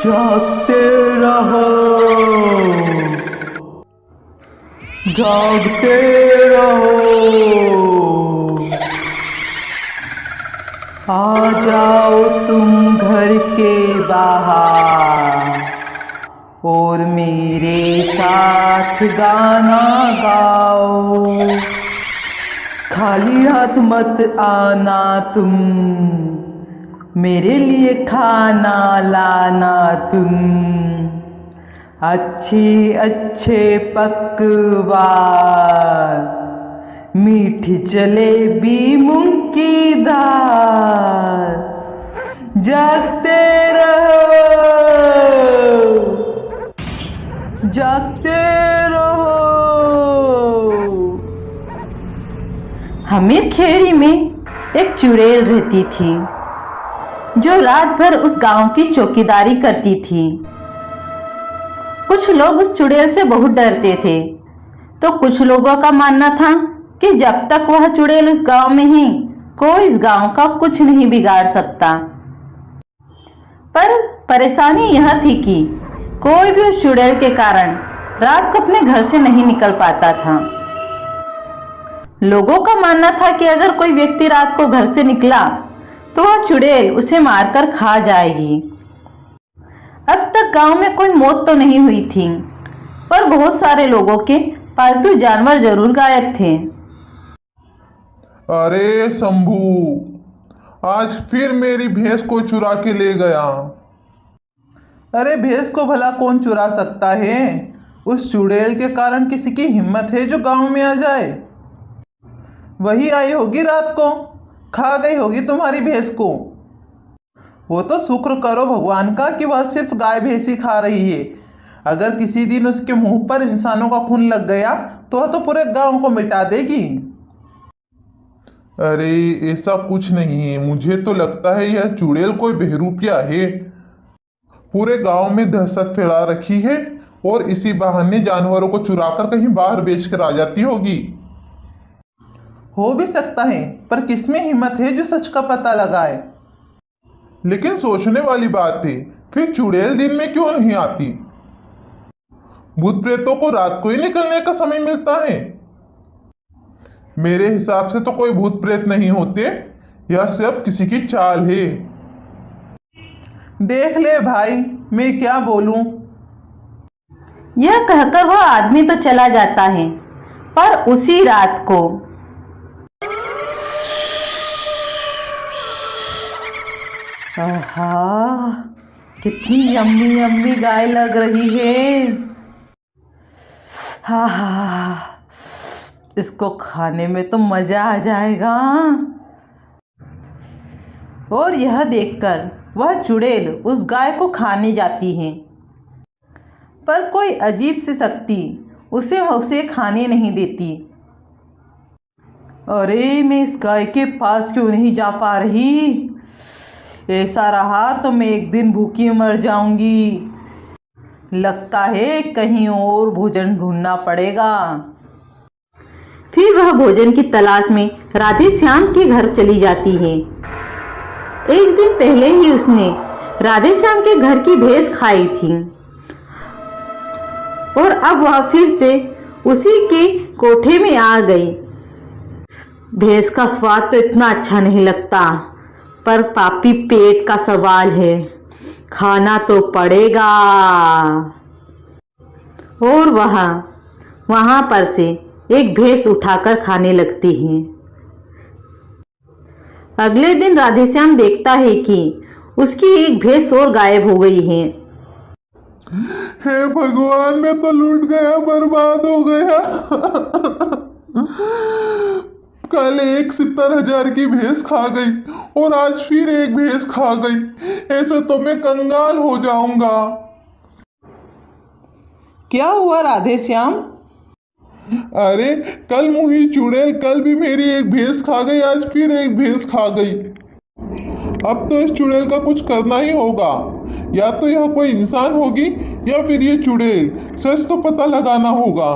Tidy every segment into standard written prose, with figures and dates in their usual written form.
जागते रहो, जागते रहो। आ जाओ तुम घर के बाहर और मेरे साथ गाना गाओ। खाली हाथ मत आना तुम, मेरे लिए खाना लाना तुम। अच्छे अच्छे पकवान, मीठी जलेबी मूंग की दाल। जागते रहो, जागते रहो। हमीर खेड़ी में एक चुड़ैल रहती थी जो रात भर उस गांव की चौकीदारी करती थी। कुछ लोग उस चुड़ैल से बहुत डरते थे, तो कुछ लोगों का मानना था कि जब तक वह चुड़ैल उस गांव में है, कोई इस गांव का कुछ नहीं बिगाड़ सकता। पर परेशानी यह थी कि कोई भी उस चुड़ैल के कारण रात को अपने घर से नहीं निकल पाता था। लोगों का मानना था कि अगर कोई व्यक्ति रात को घर से निकला तो वह चुड़ैल उसे मारकर खा जाएगी। अब तक गांव में कोई मौत तो नहीं हुई थी, पर बहुत सारे लोगों के पालतू जानवर जरूर गायब थे। अरे शंभू, आज फिर मेरी भैंस को चुरा के ले गया। अरे भैंस को भला कौन चुरा सकता है? उस चुड़ैल के कारण किसी की हिम्मत है जो गांव में आ जाए? वही आई होगी रात को, खा गई होगी तुम्हारी भैंस को। वो तो शुक्र करो भगवान का कि वह सिर्फ गाय भैंस ही खा रही है। अगर किसी दिन उसके मुंह पर इंसानों का खून लग गया तो वह तो पूरे गांव को मिटा देगी। अरे ऐसा कुछ नहीं है, मुझे तो लगता है यह चुड़ैल कोई बहरूपिया है। पूरे गांव में दहशत फैला रखी है और इसी बहाने जानवरों को चुराकर कहीं बाहर बेचकर आ जाती होगी। हो भी सकता है, पर किसमें हिम्मत है जो सच का पता लगाए? लेकिन सोचने वाली बात है, फिर चुड़ैल दिन में क्यों नहीं आती? भूत प्रेतों को रात को ही निकलने का समय मिलता है। मेरे हिसाब से तो कोई भूत प्रेत नहीं होते, यह सब किसी की चाल है। देख ले भाई, मैं क्या बोलूं। यह कहकर वह आदमी तो चला जाता है, पर उसी रात को आहा, कितनी यम्मी यम्मी गाय लग रही है। हा हा, इसको खाने में तो मजा आ जाएगा। और यह देखकर वह चुड़ैल उस गाय को खाने जाती है, पर कोई अजीब सी शक्ति उसे खाने नहीं देती। अरे मैं इस गाय के पास क्यों नहीं जा पा रही? ऐसा रहा तो मैं एक दिन भूखी मर जाऊंगी। लगता है कहीं और भोजन ढूंढना पड़ेगा। फिर वह भोजन की तलाश में राधे श्याम के घर चली जाती है। एक दिन पहले ही उसने राधे श्याम के घर की भैंस खाई थी और अब वह फिर से उसी के कोठे में आ गई। भैंस का स्वाद तो इतना अच्छा नहीं लगता, पर पापी पेट का सवाल है, खाना तो पड़ेगा। और वहां पर से एक भैंस उठाकर खाने लगती है। अगले दिन राधेश्याम देखता है कि उसकी एक भैंस और गायब हो गई है। हे भगवान, मैं तो लूट गया, बर्बाद हो गया। कल 70,000 की भैंस खा गई और आज फिर एक भैंस खा गई। ऐसे तो मैं कंगाल हो जाऊंगा। क्या हुआ राधेश्याम? अरे कल मुही चुड़ैल कल भी मेरी एक भैंस खा गई, आज फिर एक भैंस खा गई। अब तो इस चुड़ैल का कुछ करना ही होगा। या तो यह कोई इंसान होगी या फिर ये चुड़ैल। सच तो पता लगाना होगा।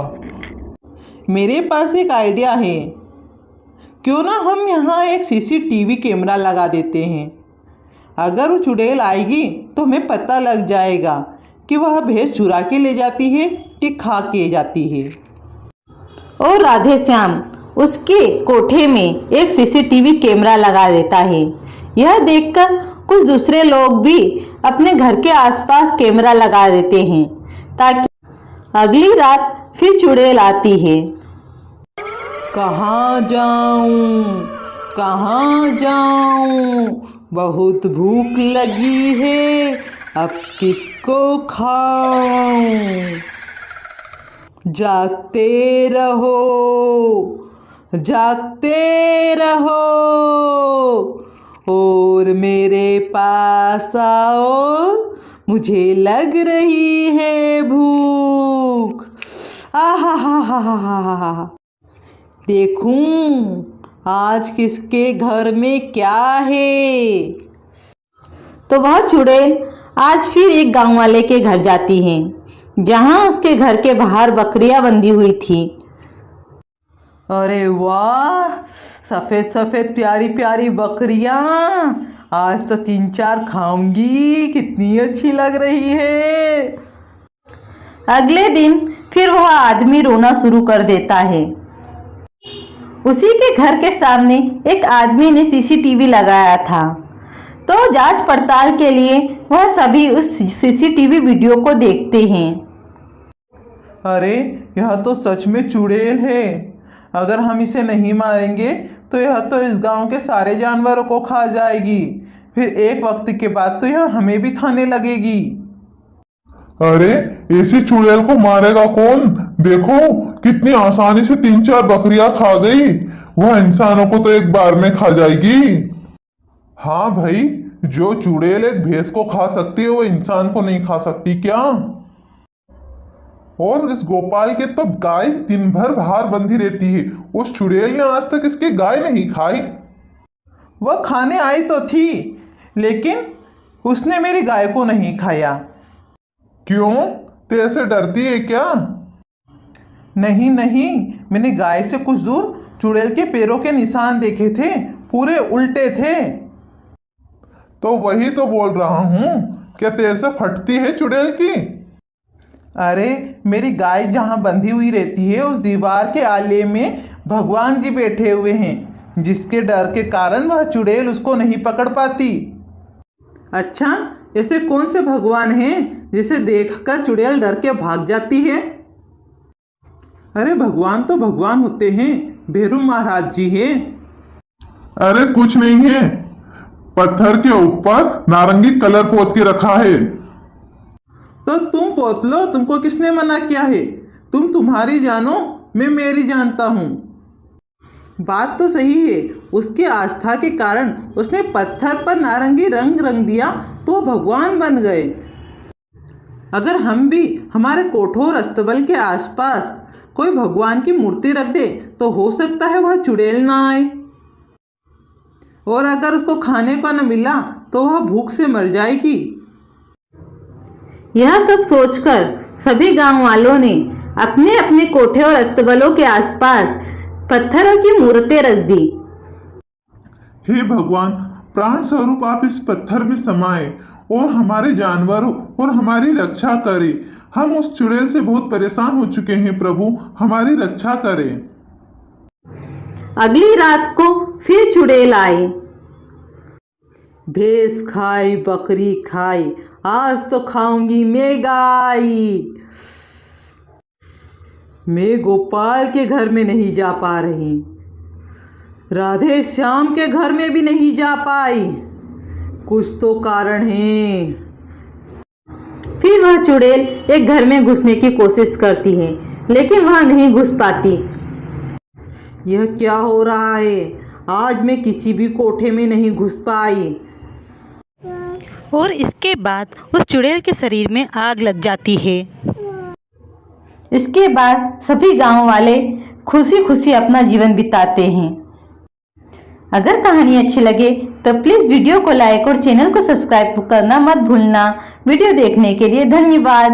मेरे पास एक आइडिया है। क्यों ना हम यहाँ एक सीसीटीवी कैमरा लगा देते हैं। अगर वो चुड़ैल आएगी तो हमें पता लग जाएगा कि वह भैंस चुरा के ले जाती है कि खा के जाती है। और राधे श्याम उसके कोठे में एक सीसीटीवी कैमरा लगा देता है। यह देखकर कुछ दूसरे लोग भी अपने घर के आसपास कैमरा लगा देते हैं ताकि अगली रात फिर चुड़ैल आती है। कहाँ जाऊँ, कहाँ जाऊँ, बहुत भूख लगी है, अब किसको खाऊं। जागते रहो, जागते रहो और मेरे पास आओ, मुझे लग रही है भूख। आहा हा हा हा हा हा। देखूं आज किसके घर में क्या है। तो वह चुड़ैल आज फिर एक गांव वाले के घर जाती है जहां उसके घर के बाहर बकरियां बंधी हुई थी। अरे वाह, सफ़ेद सफ़ेद प्यारी प्यारी बकरियां, आज तो 3-4 खाऊंगी, कितनी अच्छी लग रही है। अगले दिन फिर वह आदमी रोना शुरू कर देता है। उसी के घर के सामने एक आदमी ने सीसीटीवी लगाया था, तो जांच पड़ताल के लिए वह सभी उस सीसीटीवी वीडियो को देखते हैं। अरे यह तो सच में चुड़ैल है। अगर हम इसे नहीं मारेंगे तो यह तो इस गांव के सारे जानवरों को खा जाएगी, फिर एक वक्त के बाद तो यह हमें भी खाने लगेगी। अरे ऐसी चुड़ैल को मारेगा कौन? देखो कितनी आसानी से 3-4 बकरियां खा गई। वह इंसानों को तो एक बार में खा जाएगी। हाँ भाई, जो चुड़ैल एक भैंस को खा सकती है वो इंसान को नहीं खा सकती क्या? और इस गोपाल के तो गाय दिन भर बाहर बंधी रहती है, उस चुड़ैल ने आज तक इसकी गाय नहीं खाई। वह खाने आई तो थी, लेकिन उसने मेरी गाय को नहीं खाया। क्यों? तेरे से डरती है क्या? नहीं नहीं, मैंने गाय से कुछ दूर चुड़ैल के पैरों के निशान देखे थे, पूरे उल्टे थे। तो वही तो बोल रहा हूं, क्या तेरे से फटती है चुड़ैल की? अरे मेरी गाय जहाँ बंधी हुई रहती है उस दीवार के आले में भगवान जी बैठे हुए हैं, जिसके डर के कारण वह चुड़ैल उसको नहीं पकड़ पाती। अच्छा, ऐसे कौन से भगवान हैं जिसे देखकर चुड़ैल डर के भाग जाती है? अरे भगवान तो भगवान होते हैं, भैरू महाराज जी हैं। अरे कुछ नहीं है, पत्थर के ऊपर नारंगी कलर पोत के रखा है। तो तुम पोत लो, तुमको किसने मना किया है? तुम तुम्हारी जानो, मैं मेरी जानता हूँ। बात तो सही है, उसके आस्था के कारण उसने पत्थर पर नारंगी रंग रंग दिया तो भगवान बन गए। अगर हम भी हमारे कोठोर अस्तबल के आसपास कोई भगवान की मूर्ति रख दे तो हो सकता है वह चुड़ैल ना आए, और अगर उसको खाने को न मिला तो वह भूख से मर जाएगी। यह सब सोचकर सभी गांव वालों ने अपने अपने कोठे और अस्तबलों के आसपास पत्थरों की मूर्तें रख दी। हे भगवान, प्राण स्वरूप आप इस पत्थर में समाये और हमारे जानवरों और हमारी रक्षा करें। हम उस चुड़ैल से बहुत परेशान हो चुके हैं प्रभु, हमारी रक्षा करें। अगली रात को फिर चुड़ैल आई। भैंस खाई बकरी खाई, आज तो खाऊंगी मैं गाय। मैं गोपाल के घर में नहीं जा पा रही, राधे श्याम के घर में भी नहीं जा पाई, कुछ तो कारण है। फिर वह चुड़ैल एक घर में घुसने की कोशिश करती है, लेकिन वह नहीं घुस पाती। यह क्या हो रहा है? आज मैं किसी भी कोठे में नहीं घुस पाई। और इसके बाद उस चुड़ैल के शरीर में आग लग जाती है। इसके बाद सभी गांव वाले खुशी खुशी अपना जीवन बिताते हैं। अगर कहानी अच्छी लगे तो प्लीज़ वीडियो को लाइक और चैनल को सब्सक्राइब करना मत भूलना। वीडियो देखने के लिए धन्यवाद।